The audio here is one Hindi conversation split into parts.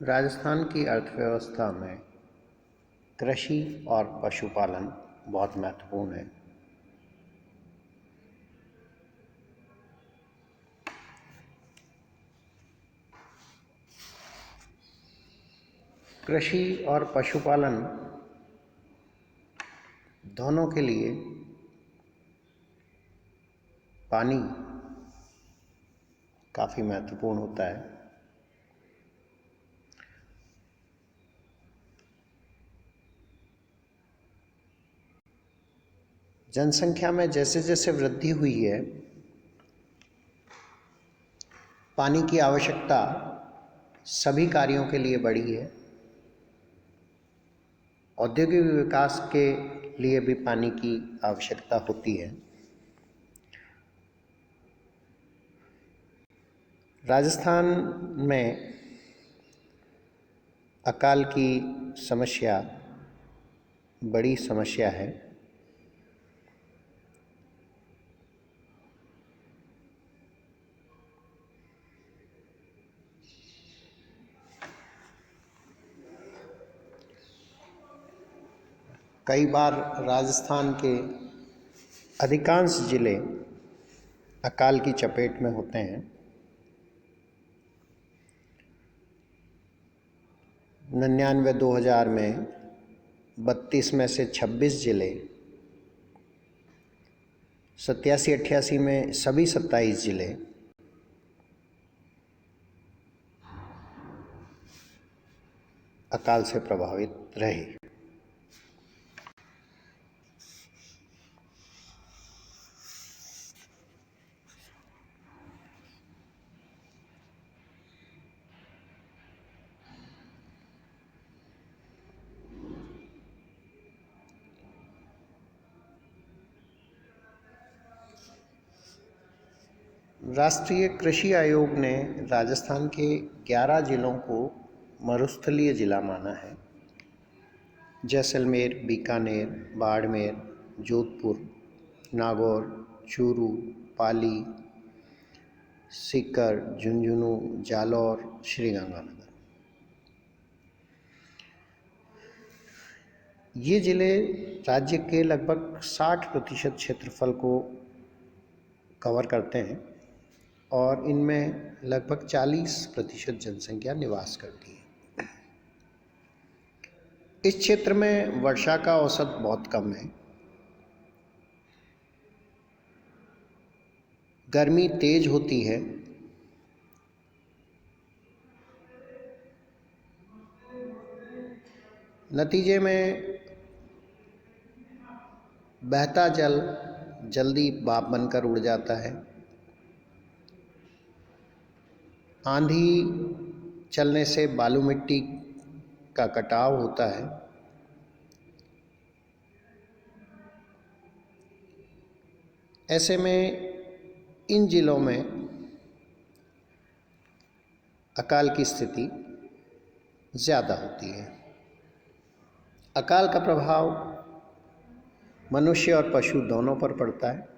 राजस्थान की अर्थव्यवस्था में कृषि और पशुपालन बहुत महत्वपूर्ण है। कृषि और पशुपालन दोनों के लिए पानी काफ़ी महत्वपूर्ण होता है। जनसंख्या में जैसे जैसे वृद्धि हुई है, पानी की आवश्यकता सभी कार्यों के लिए बढ़ी है। औद्योगिक विकास के लिए भी पानी की आवश्यकता होती है। राजस्थान में अकाल की समस्या बड़ी समस्या है। कई बार राजस्थान के अधिकांश जिले अकाल की चपेट में होते हैं। 99-2000 में 32 में से 26 जिले, 87-88 में सभी 27 जिले अकाल से प्रभावित रहे। राष्ट्रीय कृषि आयोग ने राजस्थान के 11 जिलों को मरुस्थलीय जिला माना है। जैसलमेर, बीकानेर, बाड़मेर, जोधपुर, नागौर, चूरू, पाली, सीकर, झुंझुनू, जालौर, श्रीगंगानगर। ये जिले राज्य के लगभग 60% क्षेत्रफल को कवर करते हैं और इनमें लगभग 40% जनसंख्या निवास करती है। इस क्षेत्र में वर्षा का औसत बहुत कम है। गर्मी तेज होती है। नतीजे में बहता जल जल्दी भाप बनकर उड़ जाता है। आंधी चलने से बालू मिट्टी का कटाव होता है। ऐसे में इन जिलों में अकाल की स्थिति ज़्यादा होती है। अकाल का प्रभाव मनुष्य और पशु दोनों पर पड़ता है।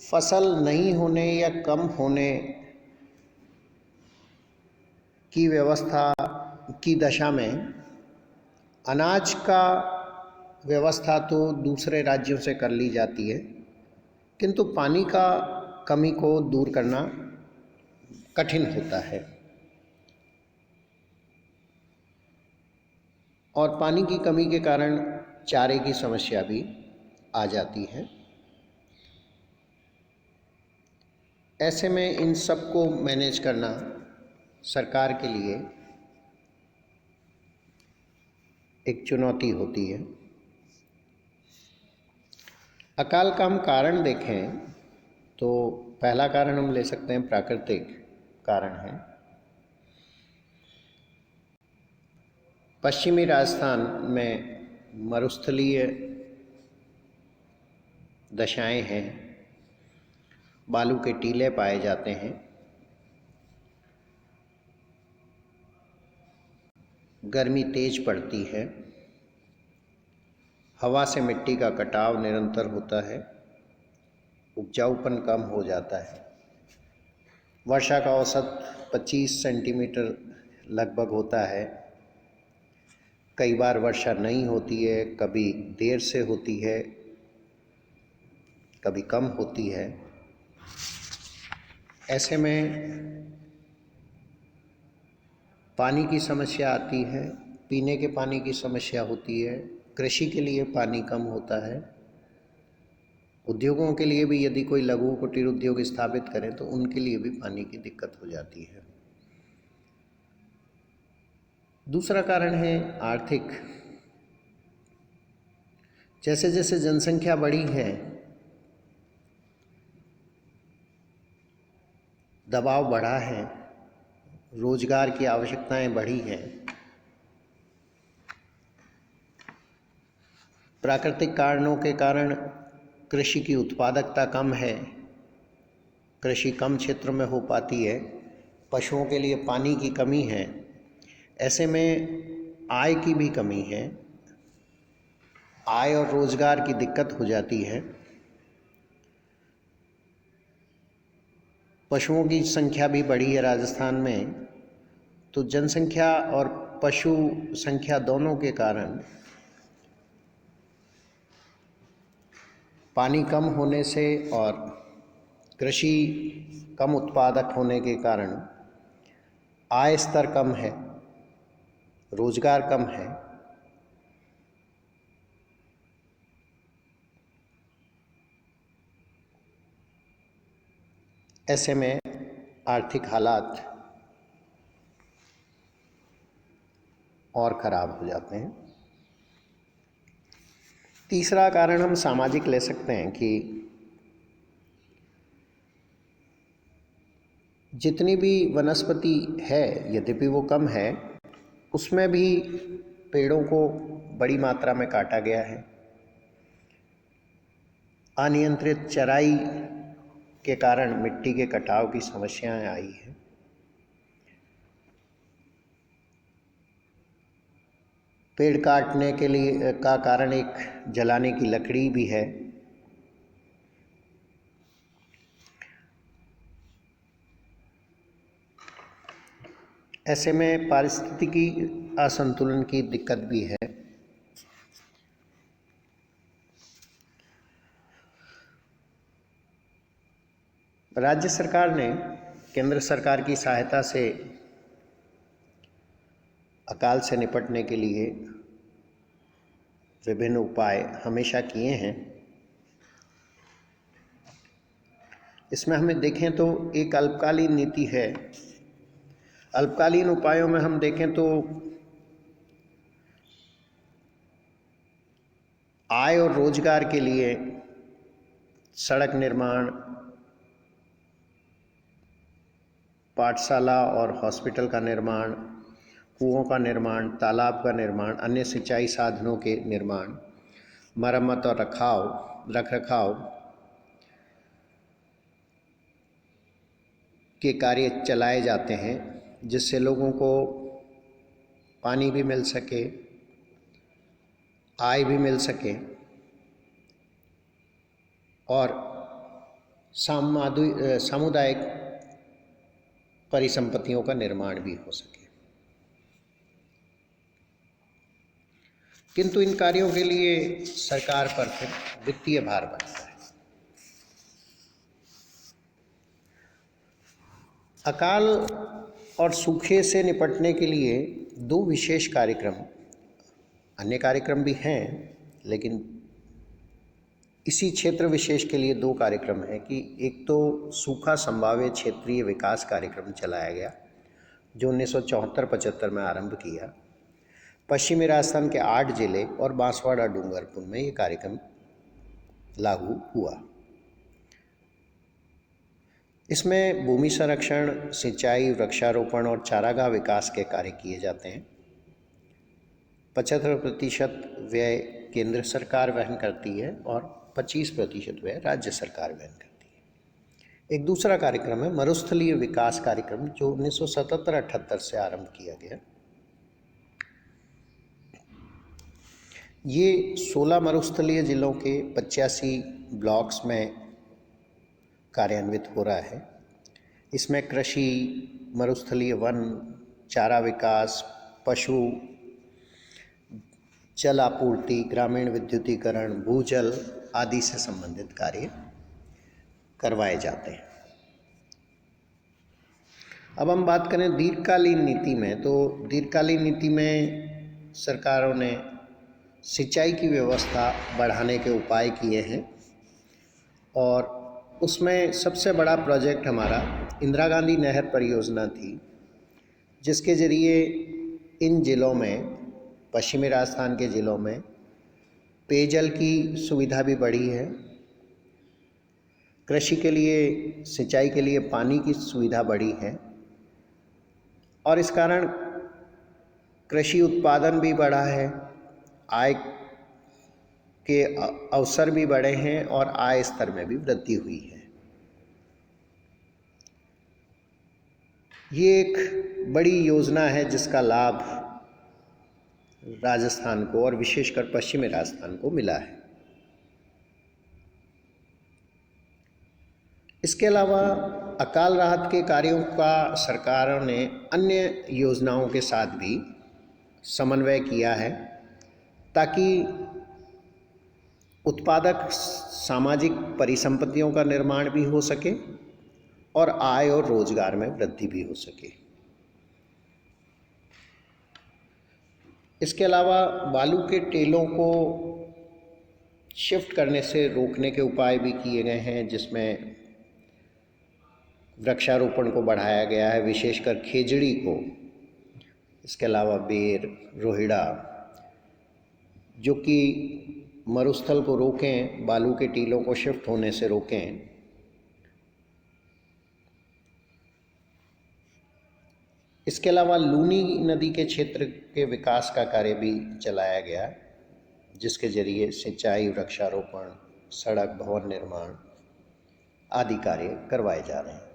फसल नहीं होने या कम होने की व्यवस्था की दशा में अनाज का व्यवस्था तो दूसरे राज्यों से कर ली जाती है, किंतु पानी का कमी को दूर करना कठिन होता है और पानी की कमी के कारण चारे की समस्या भी आ जाती है। ऐसे में इन सब को मैनेज करना सरकार के लिए एक चुनौती होती है। अकाल का हम कारण देखें तो पहला कारण हम ले सकते हैं प्राकृतिक कारण है। पश्चिमी राजस्थान में मरुस्थलीय दशाएं हैं। बालू के टीले पाए जाते हैं। गर्मी तेज पड़ती है। हवा से मिट्टी का कटाव निरंतर होता है। उपजाऊपन कम हो जाता है। वर्षा का औसत 25 सेंटीमीटर लगभग होता है। कई बार वर्षा नहीं होती है, कभी देर से होती है, कभी कम होती है। ऐसे में पानी की समस्या आती है, पीने के पानी की समस्या होती है, कृषि के लिए पानी कम होता है। उद्योगों के लिए भी यदि कोई लघु कुटीर उद्योग स्थापित करें तो उनके लिए भी पानी की दिक्कत हो जाती है। दूसरा कारण है आर्थिक। जैसे जैसे जनसंख्या बढ़ी है, दबाव बढ़ा है, रोजगार की आवश्यकताएं बढ़ी हैं, प्राकृतिक कारणों के कारण कृषि की उत्पादकता कम है, कृषि कम क्षेत्र में हो पाती है, पशुओं के लिए पानी की कमी है। ऐसे में आय की भी कमी है, आय और रोजगार की दिक्कत हो जाती है। पशुओं की संख्या भी बढ़ी है राजस्थान में, तो जनसंख्या और पशु संख्या दोनों के कारण पानी कम होने से और कृषि कम उत्पादक होने के कारण आय स्तर कम है, रोजगार कम है। ऐसे में आर्थिक हालात और खराब हो जाते हैं। तीसरा कारण हम सामाजिक ले सकते हैं कि जितनी भी वनस्पति है, यद्यपि वो कम है, उसमें भी पेड़ों को बड़ी मात्रा में काटा गया है। अनियंत्रित चराई के कारण मिट्टी के कटाव की समस्याएं आई हैं। पेड़ काटने के लिए का कारण एक जलाने की लकड़ी भी है। ऐसे में पारिस्थितिकी असंतुलन की दिक्कत भी है। राज्य सरकार ने केंद्र सरकार की सहायता से अकाल से निपटने के लिए विभिन्न उपाय हमेशा किए हैं। इसमें हमें देखें तो एक अल्पकालीन नीति है। अल्पकालीन उपायों में हम देखें तो आय और रोजगार के लिए सड़क निर्माण, पाठशाला और हॉस्पिटल का निर्माण, कुओं का निर्माण, तालाब का निर्माण, अन्य सिंचाई साधनों के निर्माण, मरम्मत और रखरखाव के कार्य चलाए जाते हैं, जिससे लोगों को पानी भी मिल सके, आय भी मिल सके और सामुदायिक परिसंपत्तियों का निर्माण भी हो सके। किंतु इन कार्यों के लिए सरकार पर फिर वित्तीय भार बढ़ता है। अकाल और सूखे से निपटने के लिए दो विशेष कार्यक्रम, अन्य कार्यक्रम भी हैं, लेकिन इसी क्षेत्र विशेष के लिए दो कार्यक्रम हैं कि एक तो सूखा संभाव्य क्षेत्रीय विकास कार्यक्रम चलाया गया जो 1974-75 में आरंभ किया। पश्चिमी राजस्थान के 8 जिले और बांसवाड़ा डूंगरपुर में ये कार्यक्रम लागू हुआ। इसमें भूमि संरक्षण, सिंचाई, वृक्षारोपण और चारागाह विकास के कार्य किए जाते हैं। 75% व्यय केंद्र सरकार वहन करती है और 25% व्यय राज्य सरकार वहन करती है। एक दूसरा कार्यक्रम है मरुस्थलीय विकास कार्यक्रम जो 1977-78 से आरंभ किया गया। ये 16 मरुस्थलीय जिलों के 85 ब्लॉक्स में कार्यान्वित हो रहा है। इसमें कृषि, मरुस्थलीय वन, चारा विकास, पशु, जल आपूर्ति, ग्रामीण विद्युतीकरण, भूजल आदि से संबंधित कार्य करवाए जाते हैं। अब हम बात करें दीर्घकालीन नीति में, तो दीर्घकालीन नीति में सरकारों ने सिंचाई की व्यवस्था बढ़ाने के उपाय किए हैं और उसमें सबसे बड़ा प्रोजेक्ट हमारा इंदिरा गांधी नहर परियोजना थी, जिसके ज़रिए इन ज़िलों में, पश्चिमी राजस्थान के ज़िलों में पेयजल की सुविधा भी बढ़ी है, कृषि के लिए, सिंचाई के लिए पानी की सुविधा बढ़ी है और इस कारण कृषि उत्पादन भी बढ़ा है, आय के अवसर भी बढ़े हैं और आय स्तर में भी वृद्धि हुई है। ये एक बड़ी योजना है जिसका लाभ राजस्थान को और विशेषकर पश्चिमी राजस्थान को मिला है। इसके अलावा अकाल राहत के कार्यों का सरकारों ने अन्य योजनाओं के साथ भी समन्वय किया है ताकि उत्पादक सामाजिक परिसंपत्तियों का निर्माण भी हो सके और आय और रोजगार में वृद्धि भी हो सके। इसके अलावा बालू के टेलों को शिफ्ट करने से रोकने के उपाय भी किए गए हैं, जिसमें वृक्षारोपण को बढ़ाया गया है, विशेषकर खेजड़ी को। इसके अलावा बेर, रोहिड़ा, जो कि मरुस्थल को रोकें, बालू के टीलों को शिफ्ट होने से रोकें। इसके अलावा लूनी नदी के क्षेत्र के विकास का कार्य भी चलाया गया, जिसके जरिए सिंचाई, वृक्षारोपण, सड़क, भवन निर्माण आदि कार्य करवाए जा रहे हैं।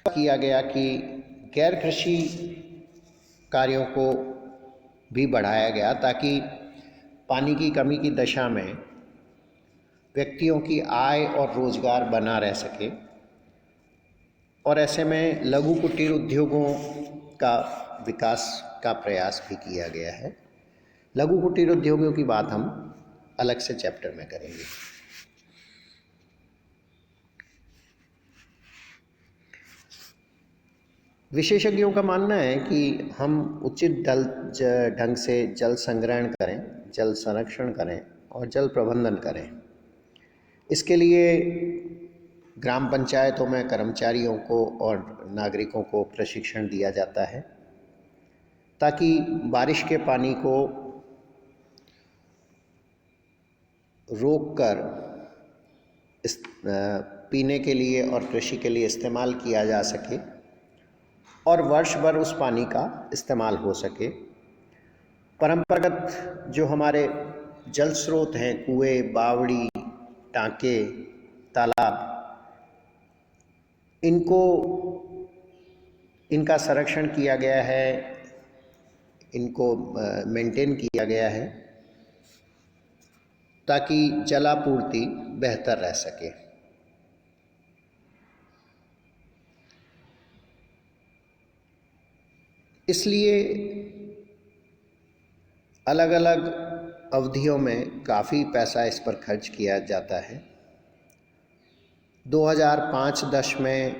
किया गया कि गैर कृषि कार्यों को भी बढ़ाया गया ताकि पानी की कमी की दशा में व्यक्तियों की आय और रोजगार बना रह सके और ऐसे में लघु कुटीर उद्योगों का विकास का प्रयास भी किया गया है। लघु कुटीर उद्योगों की बात हम अलग से चैप्टर में करेंगे। विशेषज्ञों का मानना है कि हम उचित ढंग से जल संग्रहण करें, जल संरक्षण करें और जल प्रबंधन करें। इसके लिए ग्राम पंचायतों में कर्मचारियों को और नागरिकों को प्रशिक्षण दिया जाता है ताकि बारिश के पानी को रोककर पीने के लिए और कृषि के लिए इस्तेमाल किया जा सके और वर्ष भर उस पानी का इस्तेमाल हो सके। परंपरागत जो हमारे जल स्रोत हैं, कुएं, बावड़ी, टांके, तालाब, इनका संरक्षण किया गया है, इनको मेंटेन किया गया है ताकि जलापूर्ति बेहतर रह सके। इसलिए अलग अलग अवधियों में काफ़ी पैसा इस पर खर्च किया जाता है। 2005-10 में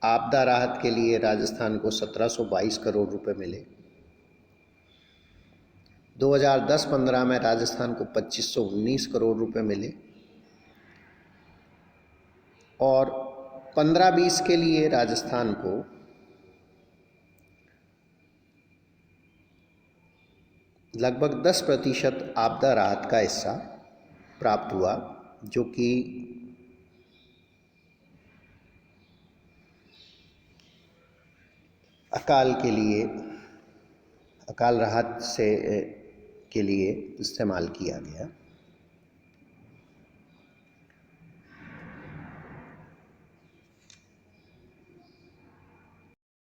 आपदा राहत के लिए राजस्थान को 1722 करोड़ रुपए मिले। 2010-15 में राजस्थान को 2519 करोड़ रुपए मिले और 15-20 के लिए राजस्थान को लगभग 10% आपदा राहत का हिस्सा प्राप्त हुआ, जो कि अकाल राहत के लिए इस्तेमाल किया गया।